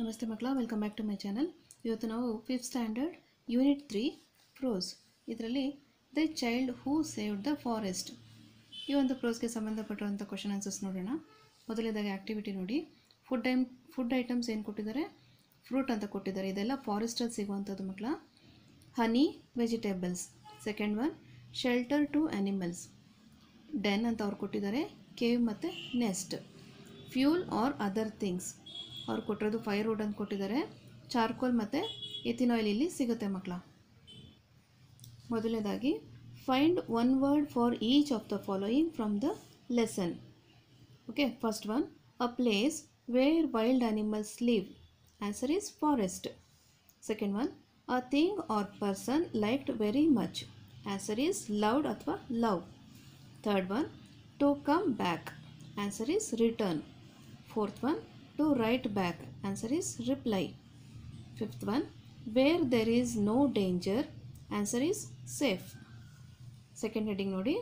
ನಮಸ್ತೆ ಮಕ್ಕಳ, welcome back to my channel. ಇವತ್ತು ನಾವು 5th ಸ್ಟ್ಯಾಂಡರ್ಡ್ ಯೂನಿಟ್ 3 ಪ್ರೋಸ್ ಇದರಲ್ಲಿ the child who saved the forest ಈ ಒಂದು ಪ್ರೋಸ್ಗೆ ಸಂಬಂಧಪಟ್ಟಿರುವಂಥ ಕ್ವಶನ್ ಆನ್ಸರ್ಸ್ ನೋಡೋಣ. ಮೊದಲನೇದಾಗಿ ಆ್ಯಕ್ಟಿವಿಟಿ ನೋಡಿ. ಫುಡ್ ಐಟಮ್ಸ್ ಏನು ಕೊಟ್ಟಿದ್ದಾರೆ? ಫ್ರೂಟ್ ಅಂತ ಕೊಟ್ಟಿದ್ದಾರೆ. ಇದೆಲ್ಲ ಫಾರೆಸ್ಟಲ್ಲಿ ಸಿಗುವಂಥದ್ದು ಮಕ್ಕಳ. Honey, vegetables. Second one shelter to animals. Den ಅಂತ ಅವ್ರು ಕೊಟ್ಟಿದ್ದಾರೆ. ಕೇವ್ ಮತ್ತು nest. Fuel or other things ಅವ್ರು ಕೊಟ್ಟಿರೋದು ಫೈರ್ವುಡ್ ಅಂತ ಕೊಟ್ಟಿದ್ದಾರೆ. ಚಾರ್ಕೋಲ್ ಮತ್ತು ಎಥಿನಾಯ್ಲ್ ಇಲ್ಲಿ ಸಿಗುತ್ತೆ ಮಕ್ಕಳ. ಮೊದಲನೇದಾಗಿ find one word for each of the following from the lesson. Okay, first one, a place where wild animals live. Answer is forest. Second one, a thing or person liked very much. Answer is loved ಅಥವಾ love. Third one, to come back. Answer is return. Fourth one, to write back. Answer is reply. Fifth one, where there is no danger. Answer is safe. Second heading nodi,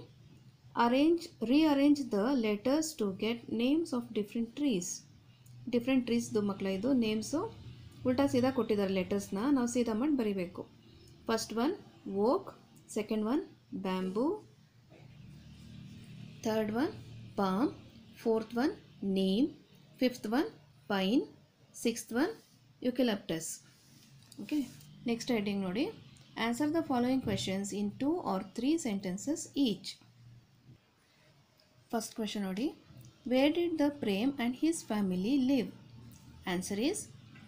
rearrange the letters to get names of different trees. Different trees ದು ಮಕ್ಕಳ ಇದು names ಉಲ್ಟಾ ಸೀದಾ ಕೊಟ್ಟಿದ್ದಾರೆ. ಲೆಟರ್ಸ್ನ ನಾವು ಸೀದಾ ಮಾಡಿ ಬರಿಬೇಕು. First one oak, second one bamboo, third one palm, fourth one neem, fifth one pine, sixth one eucalyptus. Okay, next heading nodi, answer the following questions in 2 or 3 sentences each. First question nodi, where did the Prem and his family live? Answer is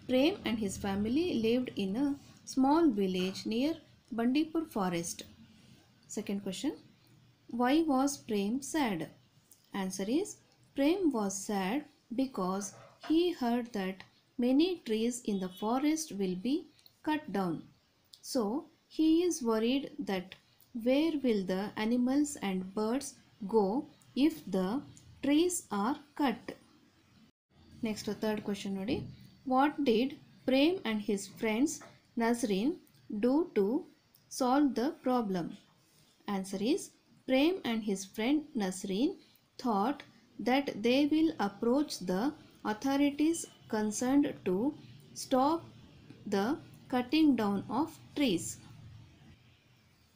Prem and his family lived in a small village near Bandipur forest. Second question, why was Prem sad? Answer is Prem was sad because he heard that many trees in the forest will be cut down. So he is worried that where will the animals and birds go if the trees are cut? Next, third question nodi, what did Prem and his friends Nazreen do to solve the problem? Answer is Prem and his friend Nazreen thought that they will approach the authorities concerned to stop the cutting down of trees.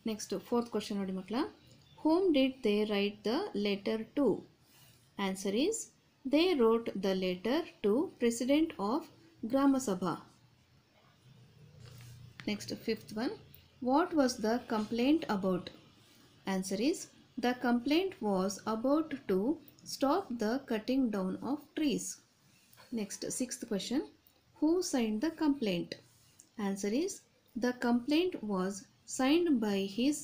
Next, fourth question nodi makla, whom did they write the letter to? Answer is they wrote the letter to President of Grama Sabha. Next, fifth one, what was the complaint about? Answer is the complaint was about to stop the cutting down of trees. Next, sixth question, who signed the complaint? Answer is the complaint was signed by his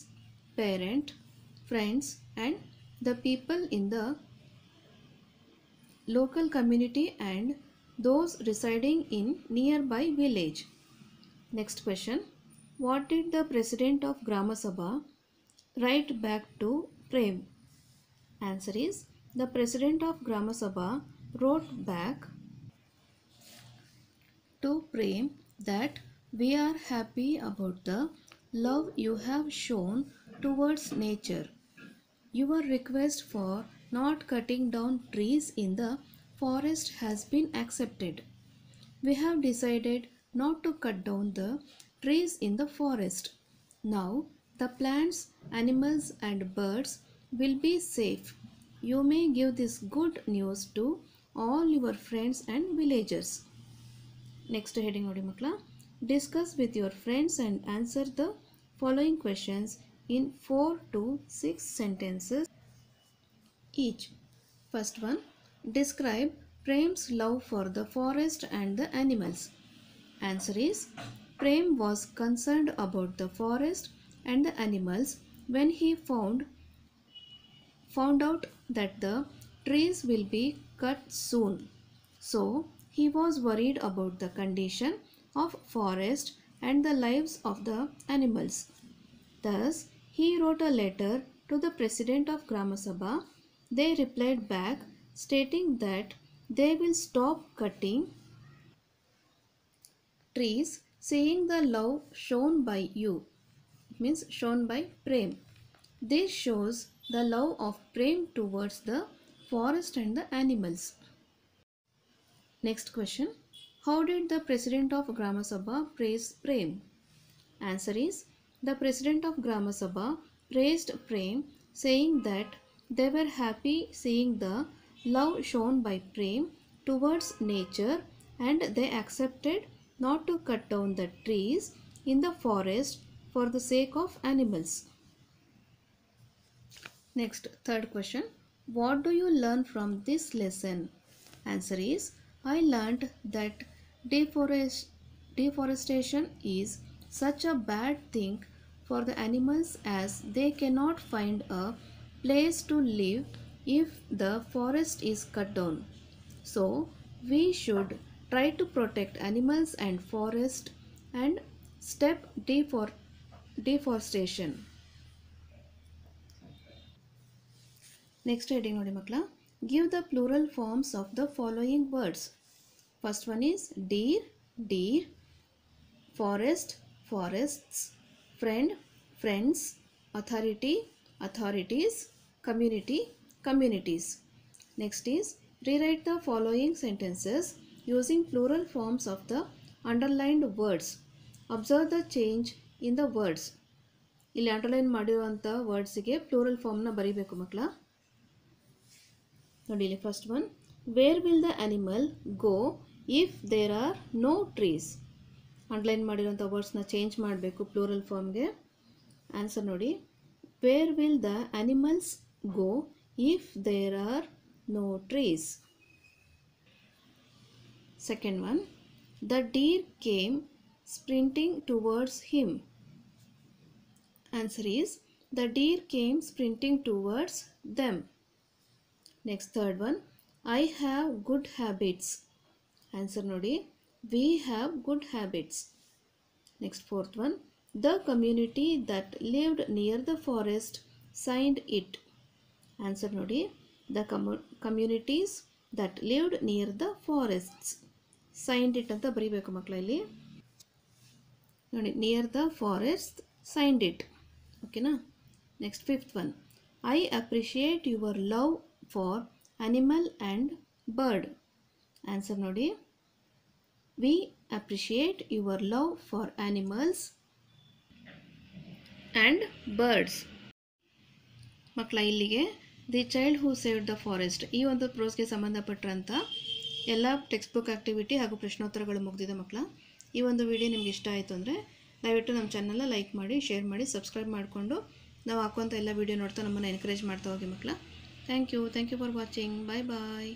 parent, friends and the people in the local community and those residing in nearby village. Next question, what did the president of Grama Sabha write back to Prem? Answer is the president of Grama Sabha wrote back to Prem that we are happy about the love you have shown towards nature. Your request for not cutting down trees in the forest has been accepted. We have decided not to cut down the trees in the forest. Now the plants, animals and birds will be safe. You may give this good news to all your friends and villagers. Next heading nodi makla, discuss with your friends and answer the following questions in 4 to 6 sentences each. First one, describe Prem's love for the forest and the animals. Answer is Prem was concerned about the forest and the animals when he found out that the trees will be cut soon. So he was worried about the condition of forest and the lives of the animals. Thus he wrote a letter to the president of Grama Sabha. They replied back stating that they will stop cutting trees, seeing the love shown by you. It means shown by Prem. This shows the love of Prem towards the forest and the animals. Next question, How did the president of Grama Sabha praise Prem? Answer is, the president of Grama Sabha praised Prem, saying that they were happy seeing the love shown by Prem towards nature, and they accepted not to cut down the trees in the forest for the sake of animals. Next, third question. What do you learn from this lesson? Answer is, I learned that deforestation is such a bad thing for the animals, as they cannot find a place to live if the forest is cut down. So we should try to protect animals and forest and stop deforestation. Next heading nodi makla. Give the plural forms of the following words. First one is deer, deer, forest, forests, friend, friends, authority, authorities, community, communities. Next is rewrite the following sentences using plural forms of the underlined words. Observe the change in the words. ಇಲ್ಲಿ underline ಮಾಡಿರುವಂಥ ವರ್ಡ್ಸಿಗೆ plural ಫಾರ್ಮ್ನ ಬರೀಬೇಕು ಮಕ್ಕಳ. ನೋಡಿ ಇಲ್ಲಿ first one, where will the animal go if there are no trees. Underline ಮಾಡಿರೋಂಥ ವರ್ಡ್ಸ್ನ ಚೇಂಜ್ ಮಾಡಬೇಕು ಪ್ಲೂರಲ್ ಫಾರ್ಮ್ಗೆ. ಆನ್ಸರ್ ನೋಡಿ, where will the animals go if there are no trees. Second one, the deer came sprinting towards him. Answer is, the deer came sprinting towards them. Next, third one, I have good habits. Answer nodi, we have good habits. Next, fourth one, the community that lived near the forest signed it. Answer nodi, the communities that lived near the forests signed it ಅಂತ ಬರೀಬೇಕು ಮಕ್ಕಳ. ಇಲ್ಲಿ ನೋಡಿ, near the forest signed it. ಓಕೆನಾ. Next fifth one, I appreciate your love for animal and bird. Answer ನೋಡಿ, we appreciate your love for animals and birds. ಮಕ್ಕಳ, ಇಲ್ಲಿಗೆ the child who saved the forest ಈ ಒಂದು ಪ್ರೋಸ್ಗೆ ಸಂಬಂಧಪಟ್ಟಂಥ ಎಲ್ಲ text book activity ಹಾಗೂ ಪ್ರಶ್ನೋತ್ತರಗಳು ಮುಗಿದಿದೆ ಮಕ್ಕಳ. ಈ ಒಂದು ವಿಡಿಯೋ ನಿಮ್ಗೆ ಇಷ್ಟ ಆಯಿತು ಅಂದರೆ ದಯವಿಟ್ಟು ನಮ್ಮ ಚಾನಲ್ನ ಲೈಕ್ ಮಾಡಿ, ಶೇರ್ ಮಾಡಿ, ಸಬ್ಸ್ಕ್ರೈಬ್ ಮಾಡಿಕೊಂಡು ನಾವು ಹಾಕುವಂಥ ಎಲ್ಲ ವೀಡಿಯೋ ನೋಡ್ತಾ ನಮ್ಮನ್ನು ಎನ್ಕರೇಜ್ ಮಾಡ್ತಾ ಹೋಗಿ ಮಕ್ಕಳ. Thank you for watching. Bye bye.